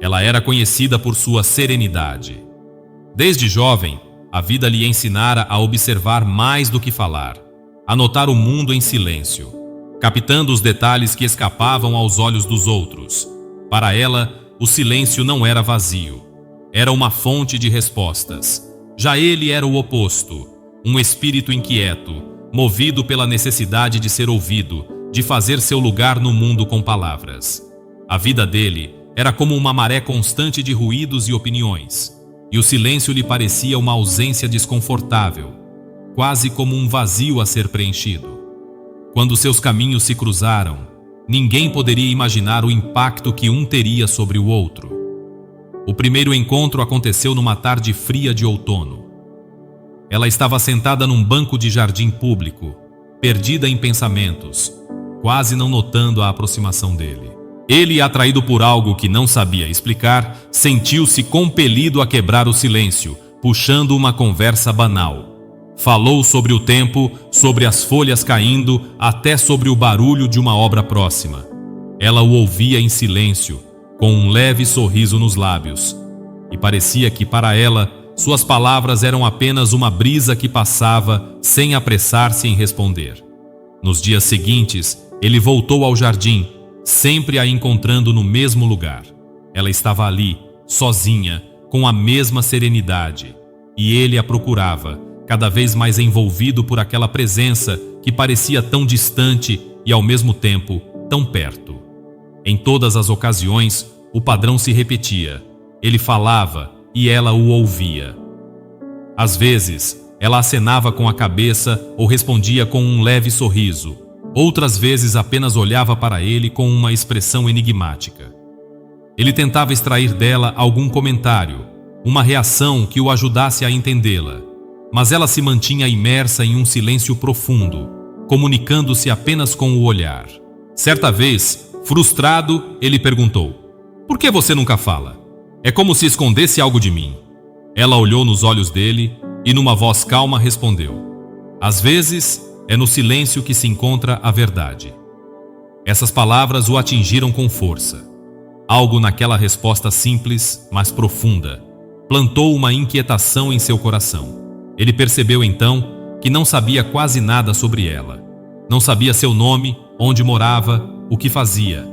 Ela era conhecida por sua serenidade. Desde jovem, a vida lhe ensinara a observar mais do que falar, a notar o mundo em silêncio, captando os detalhes que escapavam aos olhos dos outros. Para ela, o silêncio não era vazio, era uma fonte de respostas. Já ele era o oposto, um espírito inquieto, movido pela necessidade de ser ouvido, de fazer seu lugar no mundo com palavras. A vida dele era como uma maré constante de ruídos e opiniões, e o silêncio lhe parecia uma ausência desconfortável, quase como um vazio a ser preenchido. Quando seus caminhos se cruzaram, ninguém poderia imaginar o impacto que um teria sobre o outro. O primeiro encontro aconteceu numa tarde fria de outono. Ela estava sentada num banco de jardim público, perdida em pensamentos, quase não notando a aproximação dele. Ele, atraído por algo que não sabia explicar, sentiu-se compelido a quebrar o silêncio, puxando uma conversa banal. Falou sobre o tempo, sobre as folhas caindo, até sobre o barulho de uma obra próxima. Ela o ouvia em silêncio, com um leve sorriso nos lábios, e parecia que para ela suas palavras eram apenas uma brisa que passava sem apressar-se em responder. Nos dias seguintes, ele voltou ao jardim, sempre a encontrando no mesmo lugar. Ela estava ali, sozinha, com a mesma serenidade, e ele a procurava, cada vez mais envolvido por aquela presença que parecia tão distante e, ao mesmo tempo, tão perto. Em todas as ocasiões, o padrão se repetia. Ele falava e ela o ouvia. Às vezes, ela acenava com a cabeça ou respondia com um leve sorriso. Outras vezes apenas olhava para ele com uma expressão enigmática. Ele tentava extrair dela algum comentário, uma reação que o ajudasse a entendê-la, mas ela se mantinha imersa em um silêncio profundo, comunicando-se apenas com o olhar. Certa vez, frustrado, ele perguntou: "Por que você nunca fala? É como se escondesse algo de mim." Ela olhou nos olhos dele e, numa voz calma, respondeu: "Às vezes, é no silêncio que se encontra a verdade." Essas palavras o atingiram com força. Algo naquela resposta simples, mas profunda, plantou uma inquietação em seu coração. Ele percebeu então que não sabia quase nada sobre ela. Não sabia seu nome, onde morava, o que fazia.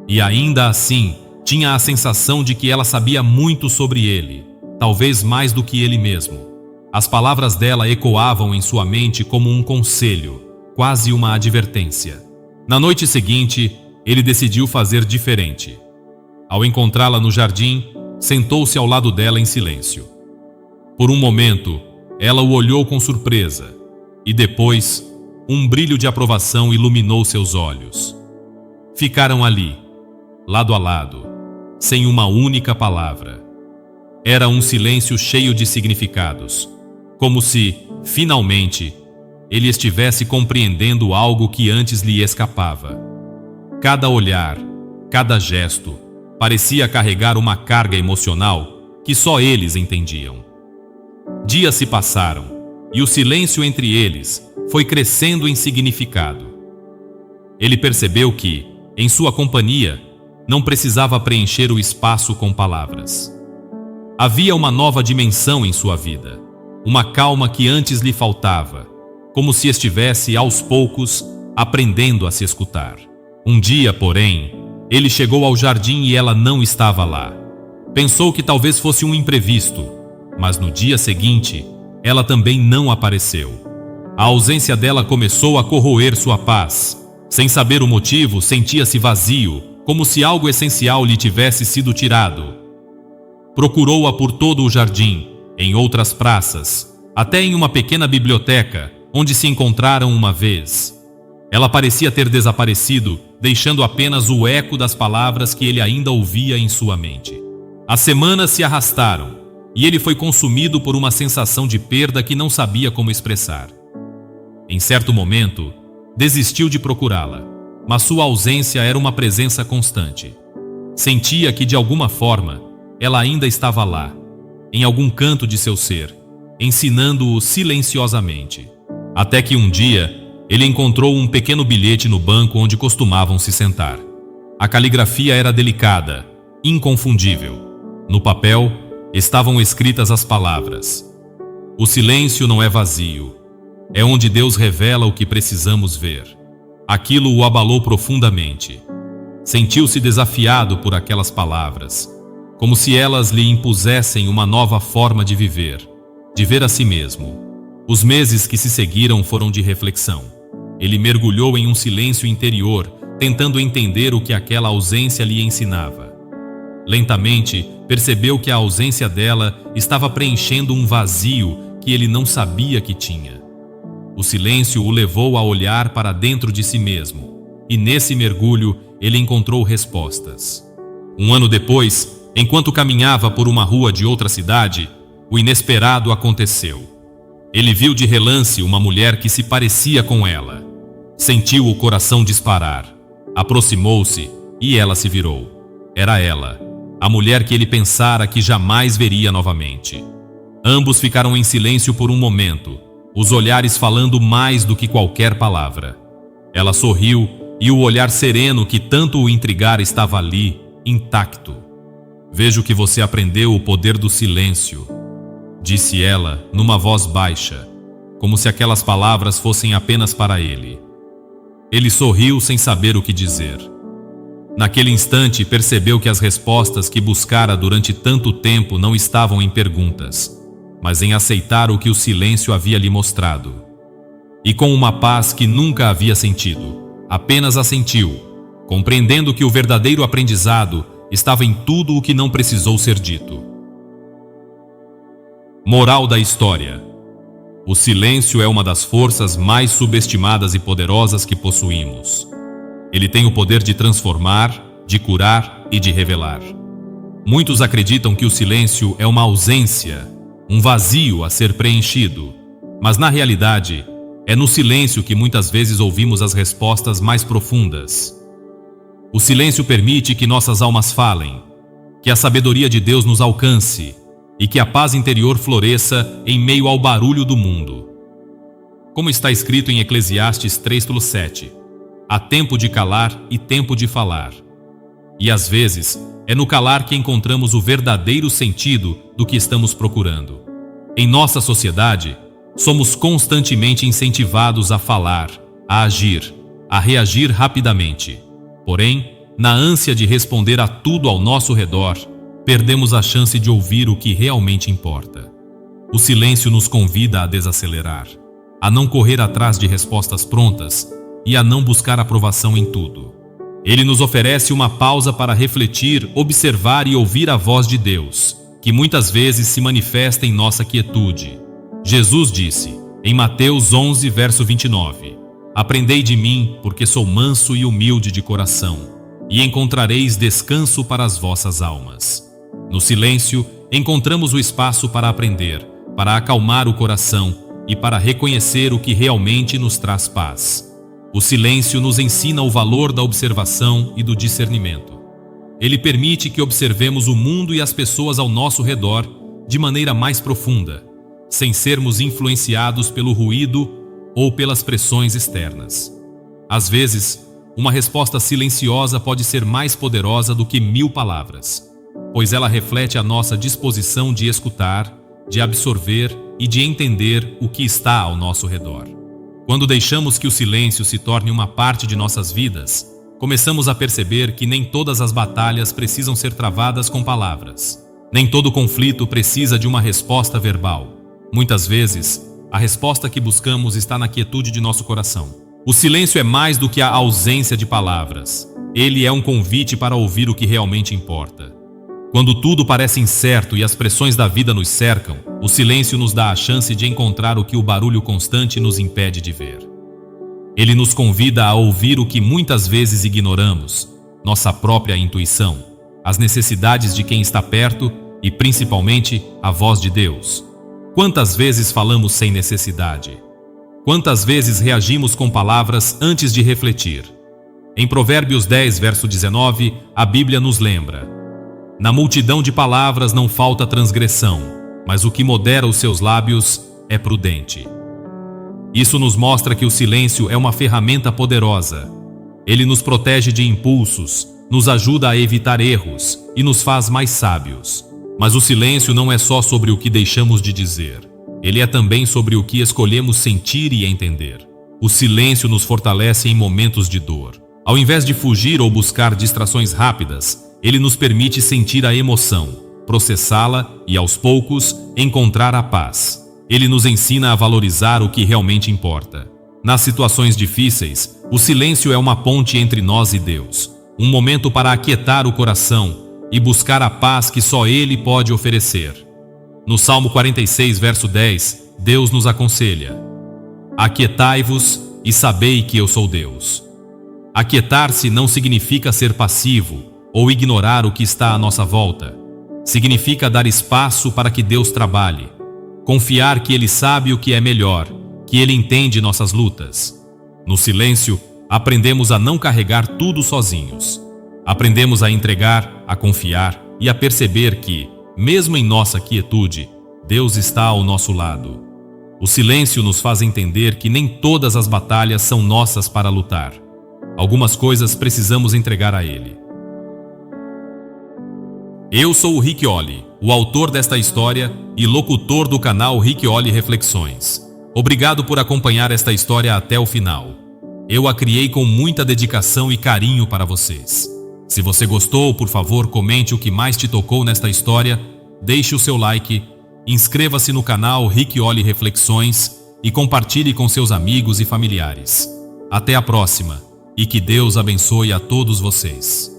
E ainda assim, tinha a sensação de que ela sabia muito sobre ele, talvez mais do que ele mesmo. As palavras dela ecoavam em sua mente como um conselho, quase uma advertência. Na noite seguinte, ele decidiu fazer diferente. Ao encontrá-la no jardim, sentou-se ao lado dela em silêncio. Por um momento, ela o olhou com surpresa, e depois, um brilho de aprovação iluminou seus olhos. Ficaram ali, lado a lado, sem uma única palavra. Era um silêncio cheio de significados, como se, finalmente, ele estivesse compreendendo algo que antes lhe escapava. Cada olhar, cada gesto, parecia carregar uma carga emocional que só eles entendiam. Dias se passaram, e o silêncio entre eles foi crescendo em significado. Ele percebeu que, em sua companhia, não precisava preencher o espaço com palavras. Havia uma nova dimensão em sua vida, uma calma que antes lhe faltava, como se estivesse, aos poucos, aprendendo a se escutar. Um dia, porém, ele chegou ao jardim e ela não estava lá. Pensou que talvez fosse um imprevisto, mas no dia seguinte, ela também não apareceu. A ausência dela começou a corroer sua paz. Sem saber o motivo, sentia-se vazio, como se algo essencial lhe tivesse sido tirado. Procurou-a por todo o jardim, em outras praças, até em uma pequena biblioteca, onde se encontraram uma vez. Ela parecia ter desaparecido, deixando apenas o eco das palavras que ele ainda ouvia em sua mente. As semanas se arrastaram, e ele foi consumido por uma sensação de perda que não sabia como expressar. Em certo momento, desistiu de procurá-la, mas sua ausência era uma presença constante. Sentia que, de alguma forma, ela ainda estava lá, em algum canto de seu ser, ensinando-o silenciosamente. Até que um dia, ele encontrou um pequeno bilhete no banco onde costumavam se sentar. A caligrafia era delicada, inconfundível. No papel estavam escritas as palavras: o silêncio não é vazio, é onde Deus revela o que precisamos ver. Aquilo o abalou profundamente. Sentiu-se desafiado por aquelas palavras, como se elas lhe impusessem uma nova forma de viver a si mesmo. Os meses que se seguiram foram de reflexão. Ele mergulhou em um silêncio interior, tentando entender o que aquela ausência lhe ensinava. Lentamente, percebeu que a ausência dela estava preenchendo um vazio que ele não sabia que tinha. O silêncio o levou a olhar para dentro de si mesmo, e nesse mergulho ele encontrou respostas. Um ano depois, enquanto caminhava por uma rua de outra cidade, o inesperado aconteceu. Ele viu de relance uma mulher que se parecia com ela. Sentiu o coração disparar. Aproximou-se e ela se virou. Era ela, a mulher que ele pensara que jamais veria novamente. Ambos ficaram em silêncio por um momento, os olhares falando mais do que qualquer palavra. Ela sorriu e o olhar sereno que tanto o intrigara estava ali, intacto. Vejo que você aprendeu o poder do silêncio, disse ela numa voz baixa, como se aquelas palavras fossem apenas para ele. Ele sorriu sem saber o que dizer. Naquele instante percebeu que as respostas que buscara durante tanto tempo não estavam em perguntas, mas em aceitar o que o silêncio havia lhe mostrado. E com uma paz que nunca havia sentido, apenas a sentiu, compreendendo que o verdadeiro aprendizado estava em tudo o que não precisou ser dito. Moral da história: o silêncio é uma das forças mais subestimadas e poderosas que possuímos. Ele tem o poder de transformar, de curar e de revelar. Muitos acreditam que o silêncio é uma ausência, um vazio a ser preenchido, mas na realidade, é no silêncio que muitas vezes ouvimos as respostas mais profundas. O silêncio permite que nossas almas falem, que a sabedoria de Deus nos alcance e que a paz interior floresça em meio ao barulho do mundo. Como está escrito em Eclesiastes 3:7, há tempo de calar e tempo de falar. E às vezes, é no calar que encontramos o verdadeiro sentido do que estamos procurando. Em nossa sociedade, somos constantemente incentivados a falar, a agir, a reagir rapidamente. Porém, na ânsia de responder a tudo ao nosso redor, perdemos a chance de ouvir o que realmente importa. O silêncio nos convida a desacelerar, a não correr atrás de respostas prontas e a não buscar aprovação em tudo. Ele nos oferece uma pausa para refletir, observar e ouvir a voz de Deus, que muitas vezes se manifesta em nossa quietude. Jesus disse, em Mateus 11, verso 29, aprendei de mim, porque sou manso e humilde de coração, e encontrareis descanso para as vossas almas. No silêncio, encontramos o espaço para aprender, para acalmar o coração e para reconhecer o que realmente nos traz paz. O silêncio nos ensina o valor da observação e do discernimento. Ele permite que observemos o mundo e as pessoas ao nosso redor de maneira mais profunda, sem sermos influenciados pelo ruído ou pelas pressões externas. Às vezes, uma resposta silenciosa pode ser mais poderosa do que 1000 palavras, pois ela reflete a nossa disposição de escutar, de absorver e de entender o que está ao nosso redor. Quando deixamos que o silêncio se torne uma parte de nossas vidas, começamos a perceber que nem todas as batalhas precisam ser travadas com palavras. Nem todo conflito precisa de uma resposta verbal. Muitas vezes, a resposta que buscamos está na quietude de nosso coração. O silêncio é mais do que a ausência de palavras. Ele é um convite para ouvir o que realmente importa. Quando tudo parece incerto e as pressões da vida nos cercam, o silêncio nos dá a chance de encontrar o que o barulho constante nos impede de ver. Ele nos convida a ouvir o que muitas vezes ignoramos, nossa própria intuição, as necessidades de quem está perto e, principalmente, a voz de Deus. Quantas vezes falamos sem necessidade? Quantas vezes reagimos com palavras antes de refletir? Em Provérbios 10, verso 19, a Bíblia nos lembra: na multidão de palavras não falta transgressão, mas o que modera os seus lábios é prudente. Isso nos mostra que o silêncio é uma ferramenta poderosa. Ele nos protege de impulsos, nos ajuda a evitar erros e nos faz mais sábios. Mas o silêncio não é só sobre o que deixamos de dizer. Ele é também sobre o que escolhemos sentir e entender. O silêncio nos fortalece em momentos de dor. Ao invés de fugir ou buscar distrações rápidas, ele nos permite sentir a emoção, processá-la e, aos poucos, encontrar a paz. Ele nos ensina a valorizar o que realmente importa. Nas situações difíceis, o silêncio é uma ponte entre nós e Deus, um momento para aquietar o coração e buscar a paz que só Ele pode oferecer. No Salmo 46, verso 10, Deus nos aconselha: aquietai-vos e sabei que eu sou Deus. Aquietar-se não significa ser passivo ou ignorar o que está à nossa volta. Significa dar espaço para que Deus trabalhe. Confiar que Ele sabe o que é melhor, que Ele entende nossas lutas. No silêncio, aprendemos a não carregar tudo sozinhos. Aprendemos a entregar, a confiar e a perceber que, mesmo em nossa quietude, Deus está ao nosso lado. O silêncio nos faz entender que nem todas as batalhas são nossas para lutar. Algumas coisas precisamos entregar a Ele. Eu sou o Rick Olli, o autor desta história e locutor do canal Rick Olli Reflexões. Obrigado por acompanhar esta história até o final. Eu a criei com muita dedicação e carinho para vocês. Se você gostou, por favor, comente o que mais te tocou nesta história, deixe o seu like, inscreva-se no canal Rick Olli Reflexões e compartilhe com seus amigos e familiares. Até a próxima e que Deus abençoe a todos vocês.